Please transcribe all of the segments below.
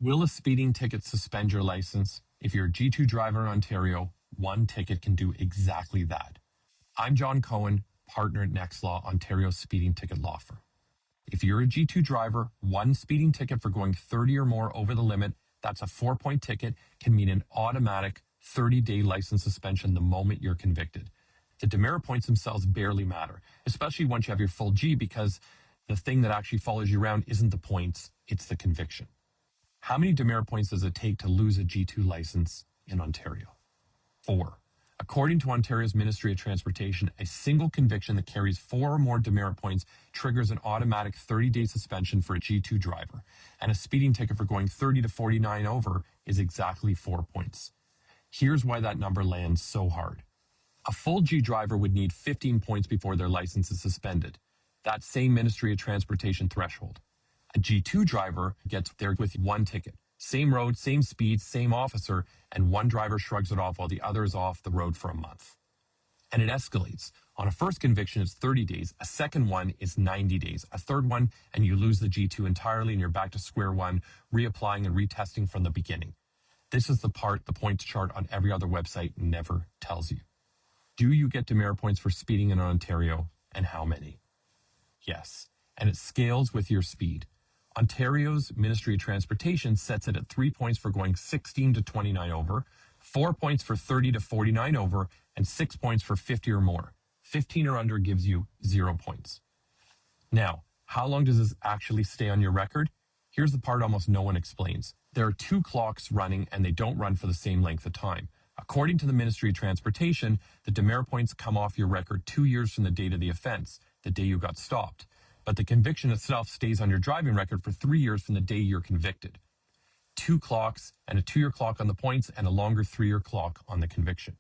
Will a speeding ticket suspend your license? If you're a G2 driver in Ontario, one ticket can do exactly that. I'm John Cohen, partner at Next Law, Ontario's speeding ticket law firm. If you're a G2 driver, one speeding ticket for going 30 or more over the limit, that's a 4-point ticket, can mean an automatic 30-day license suspension the moment you're convicted. The demerit points themselves barely matter, especially once you have your full G, because the thing that actually follows you around isn't the points, it's the conviction. How many demerit points does it take to lose a G2 license in Ontario? 4. According to Ontario's Ministry of Transportation, a single conviction that carries 4 or more demerit points triggers an automatic 30-day suspension for a G2 driver, and a speeding ticket for going 30 to 49 over is exactly 4 points. Here's why that number lands so hard. A full G driver would need 15 points before their license is suspended. That same Ministry of Transportation threshold. A G2 driver gets there with 1 ticket. Same road, same speed, same officer, and one driver shrugs it off while the other is off the road for a month. And it escalates. On a first conviction, it's 30 days. A second one is 90 days. A third one, and you lose the G2 entirely and you're back to square one, reapplying and retesting from the beginning. This is the part the points chart on every other website never tells you. Do you get demerit points for speeding in Ontario, and how many? Yes, and it scales with your speed. Ontario's Ministry of Transportation sets it at 3 points for going 16 to 29 over, 4 points for 30 to 49 over, and 6 points for 50 or more. 15 or under gives you 0 points. Now, how long does this actually stay on your record? Here's the part almost no one explains. There are 2 clocks running and they don't run for the same length of time. According to the Ministry of Transportation, the demerit points come off your record 2 years from the date of the offense, the day you got stopped. But the conviction itself stays on your driving record for 3 years from the day you're convicted. 2 clocks and a 2-year clock on the points and a longer 3-year clock on the conviction.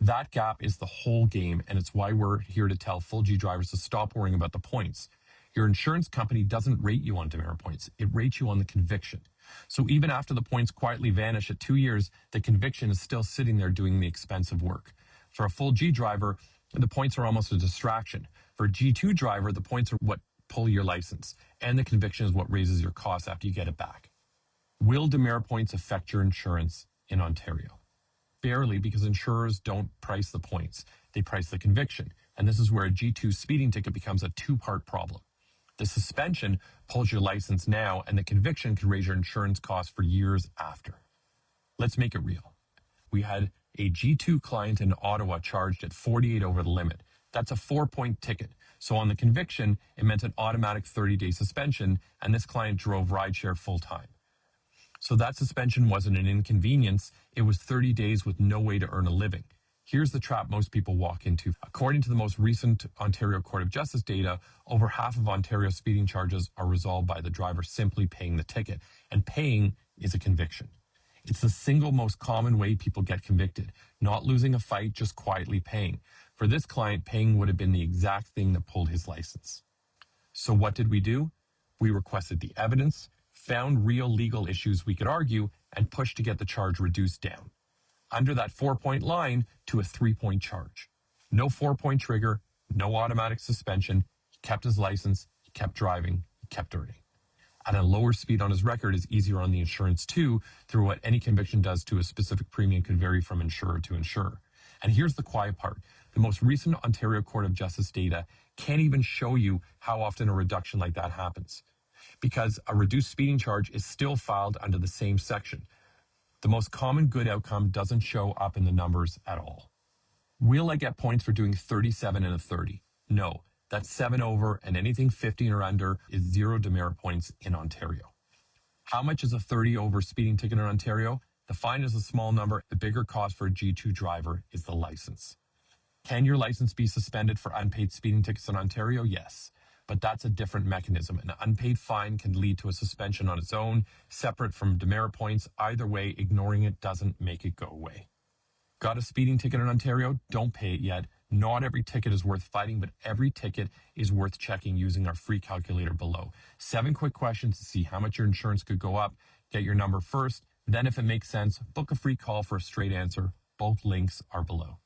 That gap is the whole game, and it's why we're here to tell full G drivers to stop worrying about the points. Your insurance company doesn't rate you on demerit points. It rates you on the conviction. So even after the points quietly vanish at 2 years, the conviction is still sitting there doing the expensive work. For a full G driver, the points are almost a distraction. For a G2 driver, the points are what pull your license, and the conviction is what raises your costs after you get it back. Will demerit points affect your insurance in Ontario? Barely, because insurers don't price the points. They price the conviction, and this is where a G2 speeding ticket becomes a 2-part problem. The suspension pulls your license now, and the conviction can raise your insurance costs for years after. Let's make it real. We had a G2 client in Ottawa charged at 48 over the limit. That's a 4-point ticket. So on the conviction, it meant an automatic 30-day suspension, and this client drove rideshare full-time. So that suspension wasn't an inconvenience. It was 30 days with no way to earn a living. Here's the trap most people walk into. According to the most recent Ontario Court of Justice data, over half of Ontario's speeding charges are resolved by the driver simply paying the ticket, and paying is a conviction. It's the single most common way people get convicted, not losing a fight, just quietly paying. For this client, paying would have been the exact thing that pulled his license. So what did we do? We requested the evidence, found real legal issues we could argue, and pushed to get the charge reduced down. Under that 4-point line to a 3-point charge. No 4-point trigger, no automatic suspension. He kept his license, he kept driving, he kept earning. And a lower speed on his record is easier on the insurance too, through what any conviction does to a specific premium can vary from insurer to insurer. And here's the quiet part. The most recent Ontario Court of Justice data can't even show you how often a reduction like that happens, because a reduced speeding charge is still filed under the same section. The most common good outcome doesn't show up in the numbers at all. Will I get points for doing 37 and a 30? No. That's 7 over, and anything 15 or under is 0 demerit points in Ontario. How much is a 30 over speeding ticket in Ontario? The fine is a small number. The bigger cost for a G2 driver is the license. Can your license be suspended for unpaid speeding tickets in Ontario? Yes, but that's a different mechanism. An unpaid fine can lead to a suspension on its own, separate from demerit points. Either way, ignoring it doesn't make it go away. Got a speeding ticket in Ontario? Don't pay it yet. Not every ticket is worth fighting, but every ticket is worth checking using our free calculator below. 7 quick questions to see how much your insurance could go up. Get your number first. Then if it makes sense, book a free call for a straight answer. Both links are below.